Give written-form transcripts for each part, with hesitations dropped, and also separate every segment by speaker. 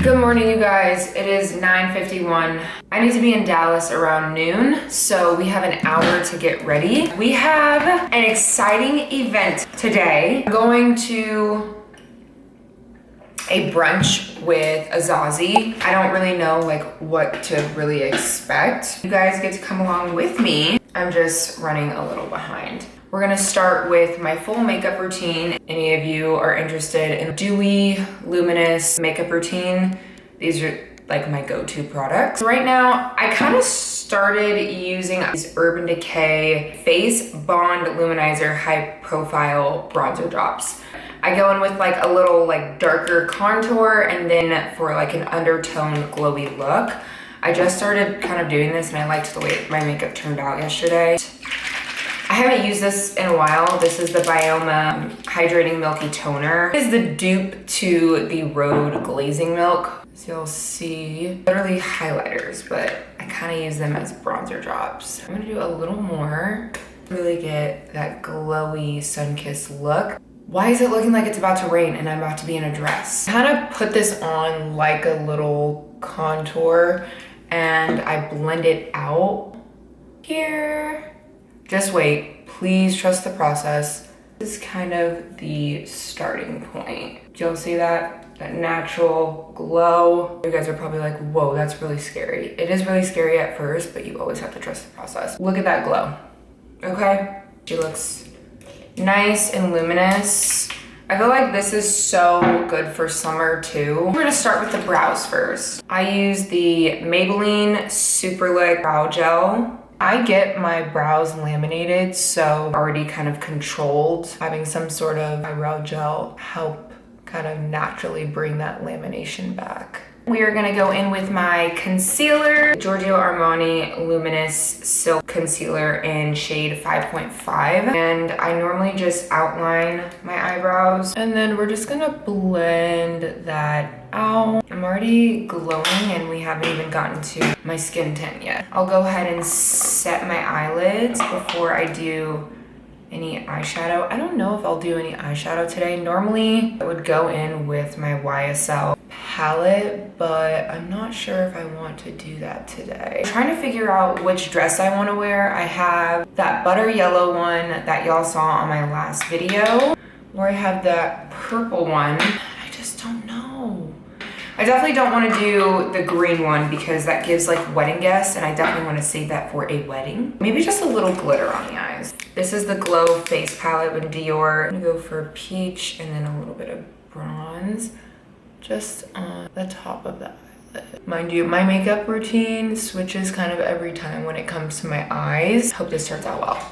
Speaker 1: Good morning, you guys. It is 9:51. I need to be in Dallas around noon, so we have an hour to get ready. We have an exciting event today. I'm going to a brunch with Azazie. I don't really know what to really expect. You guys get to come along with me. I'm just running a little behind. We're gonna start with my full makeup routine. Any of you are interested in dewy, luminous makeup routine, these are like my go-to products. Right now, I kind of started using these Urban Decay Face Bond Luminizer High Profile Bronzer Drops. I go in with like a little darker contour and then for like an undertone glowy look. I just started kind of doing this and I liked the way my makeup turned out yesterday. I haven't used this in a while. This is the Bioma Hydrating Milky Toner. It is the dupe to the Rhode Glazing Milk. So you'll see literally highlighters, but I kind of use them as bronzer drops. I'm gonna do a little more, really get that glowy sun-kissed look. Why is it looking like it's about to rain and I'm about to be in a dress? I kind of put this on like a little contour and I blend it out here. Just wait, please trust the process. This is kind of the starting point. Do y'all see that? That natural glow. You guys are probably like, whoa, that's really scary. It is really scary at first, but you always have to trust the process. Look at that glow, okay? She looks nice and luminous. I feel like this is so good for summer too. We're gonna start with the brows first. I use the Maybelline Super Lick Brow Gel. I get my brows laminated, so already kind of controlled. Having some sort of eyebrow gel help kind of naturally bring that lamination back. We are gonna go in with my concealer, Giorgio Armani Luminous Silk Concealer in shade 5.5. And I normally just outline my eyebrows. And then we're just gonna blend that out. I'm already glowing and we haven't even gotten to my skin tint yet. I'll go ahead and set my eyelids before I do any eyeshadow. I don't know if I'll do any eyeshadow today. Normally I would go in with my YSL palette, but I'm not sure if I want to do that today. I'm trying to figure out which dress I want to wear. I have that butter yellow one that y'all saw on my last video, or I have that purple one. I just don't know. I definitely don't want to do the green one because that gives like wedding guests and I definitely want to save that for a wedding. Maybe just a little glitter on the eyes. This is the Glow Face Palette with Dior. I'm gonna go for peach and then a little bit of bronze just on the top of the eyelid. Mind you, my makeup routine switches kind of every time when it comes to my eyes. Hope this turns out well.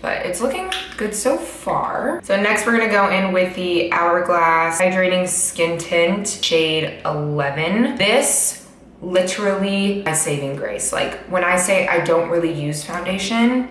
Speaker 1: But it's looking good so far. So next we're gonna go in with the Hourglass Hydrating Skin Tint, shade 11. This literally my saving grace. Like when I say I don't really use foundation,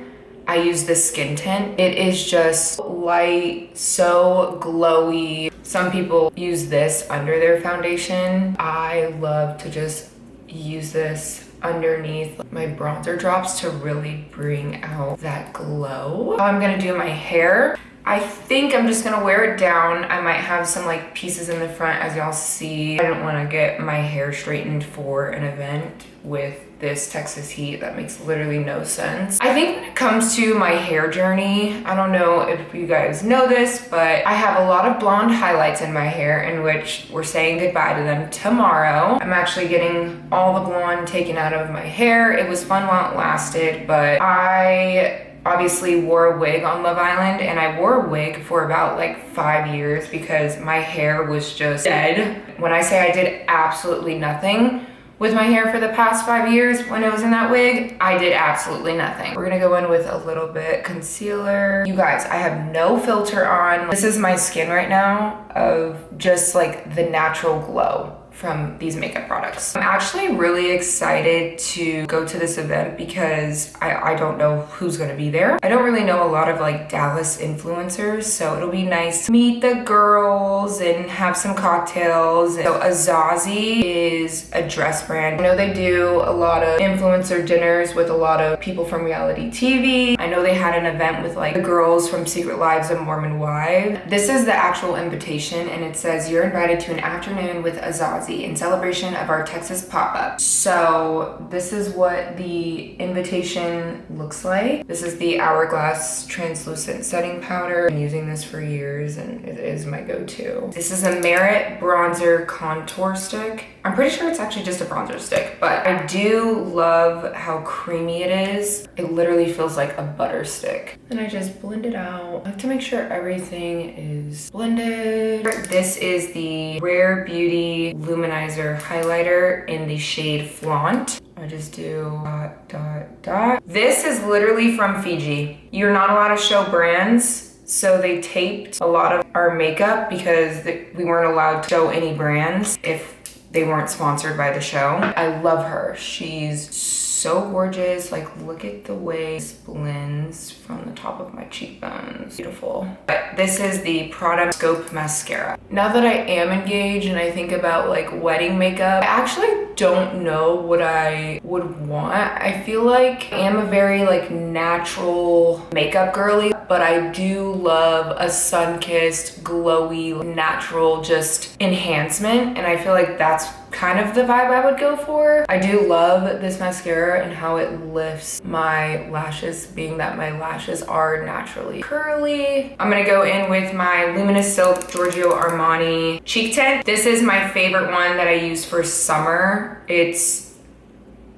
Speaker 1: I use this skin tint. It is just light, so glowy. Some people use this under their foundation. I love to just use this underneath my bronzer drops to really bring out that glow. I'm gonna do my hair. I think I'm just gonna wear it down. I might have some like pieces in the front as y'all see. I didn't wanna get my hair straightened for an event with this Texas heat. That makes literally no sense. I think when it comes to my hair journey, I don't know if you guys know this, but I have a lot of blonde highlights in my hair in which we're saying goodbye to them tomorrow. I'm actually getting all the blonde taken out of my hair. It was fun while it lasted, but I obviously wore a wig on Love Island and I wore a wig for about like 5 years because my hair was just dead. When I say I did absolutely nothing with my hair for the past 5 years when it was in that wig, I did absolutely nothing. We're gonna go in with a little bit concealer. You guys, I have no filter on. This is my skin right now of just like the natural glow from these makeup products. I'm actually really excited to go to this event because I don't know who's gonna be there. I don't really know a lot of like Dallas influencers, so it'll be nice to meet the girls and have some cocktails. So Azazie is a dress brand. I know they do a lot of influencer dinners with a lot of people from reality TV. I know they had an event with like the girls from Secret Lives of Mormon Wives. This is the actual invitation and it says you're invited to an afternoon with Azazie Azazie in celebration of our Texas pop-up. So this is what the invitation looks like. This is the Hourglass translucent setting powder. I've been using this for years and it is my go-to. This is a Merit bronzer contour stick. I'm pretty sure it's actually just a bronzer stick, but I do love how creamy it is. It literally feels like a butter stick. And I just blend it out. I like to make sure everything is blended. This is the Rare Beauty Luminizer highlighter in the shade Flaunt. I just do dot, dot, dot. This is literally from Fiji. You're not allowed to show brands, so they taped a lot of our makeup because we weren't allowed to show any brands if they weren't sponsored by the show. I love her. She's so gorgeous. Like, look at the way this blends from the top of my cheekbones. Beautiful. But this is the Prada Scope Mascara. Now that I am engaged and I think about like wedding makeup, I actually don't know what I would want. I feel like I am a very like natural makeup girly, but I do love a sun-kissed, glowy, natural just enhancement. And I feel like that's kind of the vibe I would go for. I do love this mascara and how it lifts my lashes, being that my lashes are naturally curly. I'm gonna go in with my Luminous Silk Giorgio Armani cheek tint. This is my favorite one that I use for summer. It's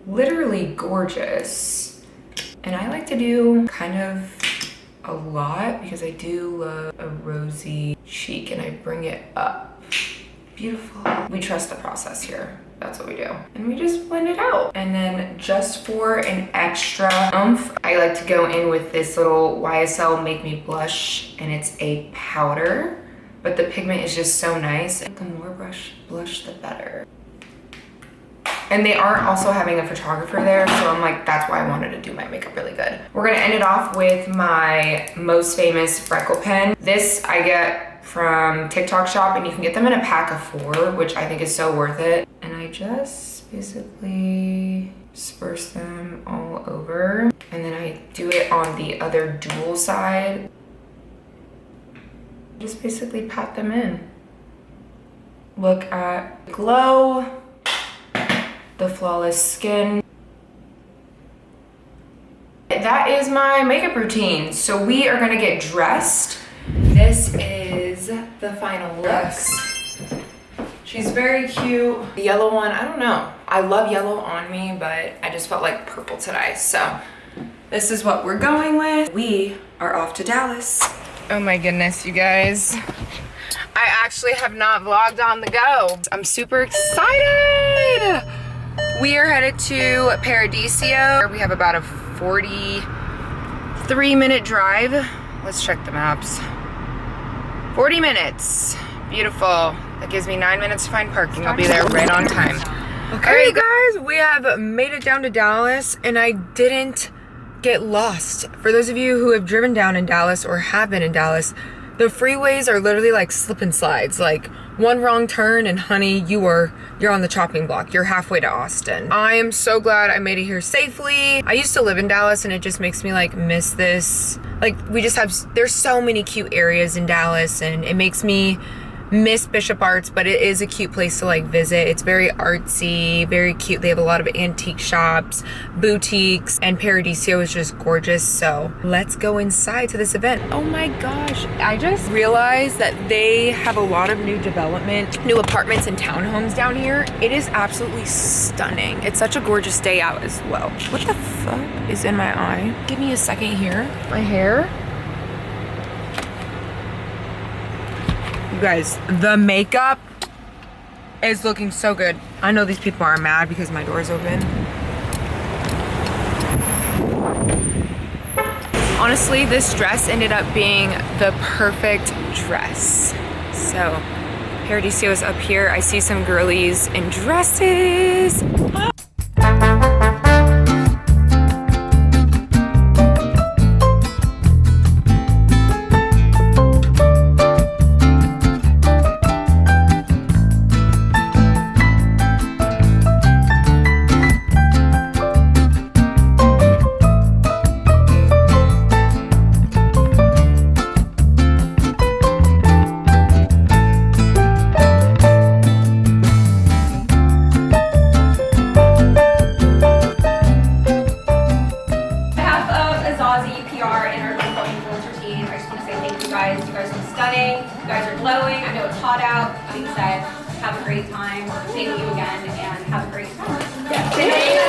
Speaker 1: literally gorgeous. And I like to do kind of a lot because I do love a rosy cheek and I bring it up. Beautiful. We trust the process here. That's what we do. And we just blend it out. And then just for an extra oomph, I like to go in with this little YSL Make Me Blush, and it's a powder, but the pigment is just so nice. The more blush, the better. And they are also having a photographer there, so I'm like, that's why I wanted to do my makeup really good. We're gonna end it off with my Most Famous Freckle Pen. This I get from TikTok shop, and you can get them in a pack of 4, which I think is so worth it. And I just basically disperse them all over. And then I do it on the other dual side. Just basically pat them in. Look at the glow, the flawless skin. That is my makeup routine. So we are gonna get dressed. This is the final looks. She's very cute. The yellow one, I don't know. I love yellow on me, but I just felt like purple today. So this is what we're going with. We are off to Dallas. Oh my goodness, you guys. I actually have not vlogged on the go. I'm super excited. We are headed to Paradiso. We have about a 43-minute drive. Let's check the maps. 40 minutes. Beautiful. That gives me 9 minutes to find parking. I'll be there right on time. Okay, all right, guys, we have made it down to Dallas, and I didn't get lost. For those of you who have driven down in Dallas or have been in Dallas, the freeways are literally like slip and slides. Like one wrong turn and honey, you're on the chopping block. You're halfway to Austin. I am so glad I made it here safely. I used to live in Dallas and it just makes me like miss this. Like there's so many cute areas in Dallas and it makes me miss Bishop Arts, but it is a cute place to like visit. It's very artsy, very cute. They have a lot of antique shops, boutiques, and Paradiso is just gorgeous. So let's go inside to this event. Oh my gosh, I just realized that they have a lot of new development, new apartments and townhomes down here. It is absolutely stunning. It's such a gorgeous day out as well. What the fuck is in my eye? Give me a second here. My hair. You guys, the makeup is looking so good. I know these people are mad because my door's open. Honestly, this dress ended up being the perfect dress. So, Paradiso is up here. I see some girlies in dresses.
Speaker 2: guys. You guys are stunning. You guys are glowing. I know it's hot out. Being said, have a great time. Thank you again, and have a great time. Yeah. Thank you.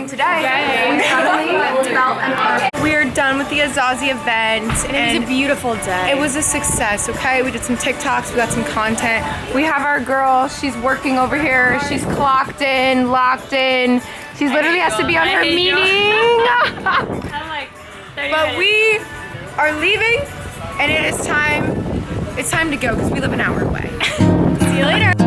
Speaker 1: Today. We're done with the Azazie event, and it was a beautiful day. It was a success, okay? We did some TikToks, we got some content. We have our girl, she's working over here. She's clocked in, locked in. She literally has to be on her meeting. But we are leaving, and it's time to go because we live an hour away. See you later.